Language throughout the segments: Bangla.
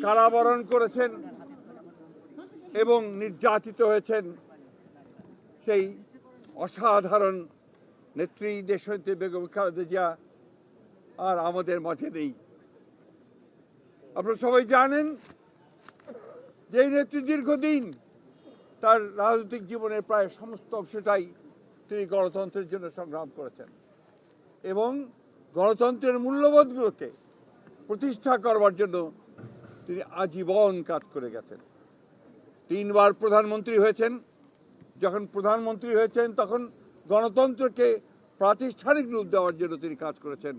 কারাবরণ করেছেন এবং নির্যাতিত হয়েছেন সেই অসাধারণ নেত্রী দেশনেত্রী বেগম খালেদা জিয়া আর আমাদের মাঝে নেই। আপনারা সবাই জানেন যে এই নেত্রী দীর্ঘদিন তার রাজনৈতিক জীবনের প্রায় সমস্ত অংশটাই তিনি গণতন্ত্রের জন্য সংগ্রাম করেছেন এবং গণতন্ত্রের মূল্যবোধগুলোকে প্রতিষ্ঠা করবার জন্য তিনি আজীবন কাজ করে গেছেন। 3 বার প্রধানমন্ত্রী হয়েছেন। যখন প্রধানমন্ত্রী হয়েছেন তখন গণতন্ত্রকে প্রাতিষ্ঠানিক রূপ দেওয়ার জন্য তিনি কাজ করেছেন,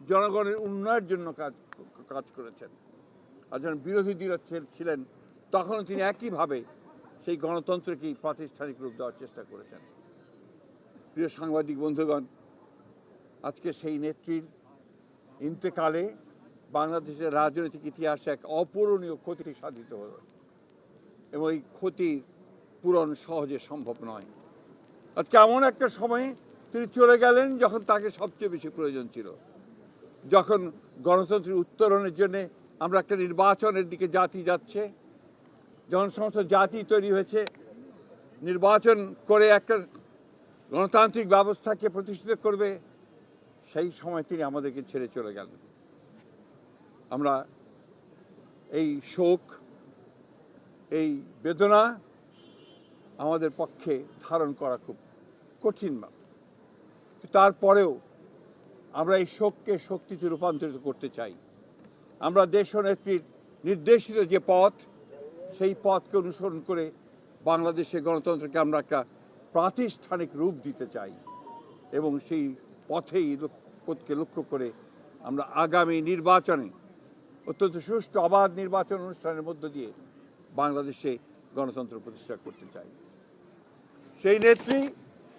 জনগণের উন্নয়নের জন্য কাজ করেছেন। আর যখন বিরোধী দল ছিলেন তখন তিনি একইভাবে সেই গণতন্ত্রকেই প্রাতিষ্ঠানিক রূপ দেওয়ার চেষ্টা করেছেন। প্রিয় সাংবাদিক বন্ধুগণ, আজকে সেই নেত্রীর ইন্তেকালে বাংলাদেশের রাজনৈতিক ইতিহাসে এক অপূরণীয় ক্ষতি সাধিত হল এবং এই ক্ষতি পূরণ সহজে সম্ভব নয়। আজকে এমন একটা সময়ে তিনি চলে গেলেন যখন তাকে সবচেয়ে বেশি প্রয়োজন ছিল, যখন গণতন্ত্রের উত্তরণের জন্য আমরা একটা নির্বাচনের দিকে জাতি যাচ্ছে, যখন সমস্ত জাতি তৈরি হয়েছে নির্বাচন করে একটা গণতান্ত্রিক ব্যবস্থাকে প্রতিষ্ঠিত করবে, সেই সময় তিনি আমাদেরকে ছেড়ে চলে গেলেন। আমরা এই শোক, এই বেদনা আমাদের পক্ষে ধারণ করা খুব কঠিন। তারপরেও আমরা এই শোককে শক্তিতে রূপান্তরিত করতে চাই। আমরা দেশনেত্রীর নির্দেশিত যে পথ, সেই পথকে অনুসরণ করে বাংলাদেশের গণতন্ত্রকে আমরা একটা প্রাতিষ্ঠানিক রূপ দিতে চাই এবং সেই পথকে লক্ষ্য করে আমরা আগামী নির্বাচনে অত্যন্ত সুষ্ঠু অবাধ নির্বাচন অনুষ্ঠানের মধ্য দিয়ে বাংলাদেশে গণতন্ত্র প্রতিষ্ঠা করতে চাই। সেই নেত্রী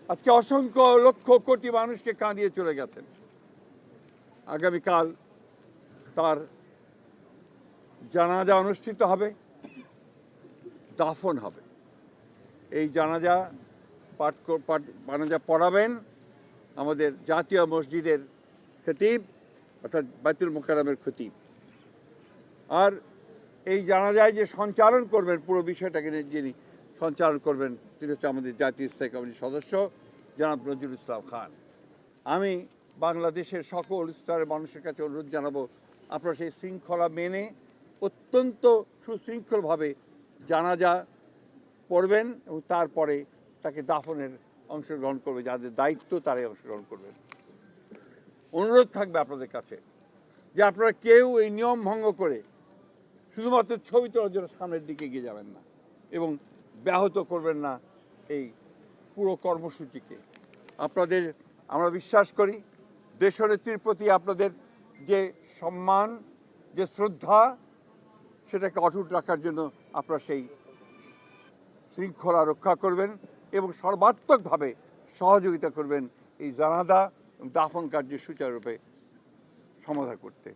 আজকে অসংখ্য লক্ষ কোটি মানুষকে কাঁদিয়ে চলে গেছেন। আগামীকাল তার জানাজা অনুষ্ঠিত হবে, দাফন হবে। এই জানাজা পড়াবেন আমাদের জাতীয় মসজিদের খতিব অর্থাৎ বাইতুল মোকাররমের খতিব। আর এই জানাজায় যে সঞ্চালন করবেন, পুরো বিষয়টাকে যিনি সঞ্চালন করবেন তিনি হচ্ছে আমাদের জাতীয় স্থায়ী কমিটির সদস্য জনাব নজরুল ইসলাম খান। আমি বাংলাদেশের সকল স্তরের মানুষের কাছে অনুরোধ জানাবো, আপনারা সেই শৃঙ্খলা মেনে অত্যন্ত সুশৃঙ্খলভাবে জানাজা পড়বেন এবং তারপরে তাকে দাফনের অংশগ্রহণ করবে, যাদের দায়িত্ব তারাই অংশগ্রহণ করবেন। অনুরোধ থাকবে আপনাদের কাছে যে আপনারা কেউ এই নিয়ম ভঙ্গ করে শুধুমাত্র ছবি তোলার জন্য সামনের দিকে এগিয়ে যাবেন না এবং ব্যাহত করবেন না এই পুরো কর্মসূচিকে। আপনাদের আমরা বিশ্বাস করি দেশনেত্রীর প্রতি আপনাদের যে সম্মান, যে শ্রদ্ধা, সেটাকে অটুট রাখার জন্য আপনারা সেই শৃঙ্খলা রক্ষা করবেন এবং সর্বাত্মকভাবে সহযোগিতা করবেন এই জানাজা দাফন কার্যের সুচারুরূপে সমাধা করতে।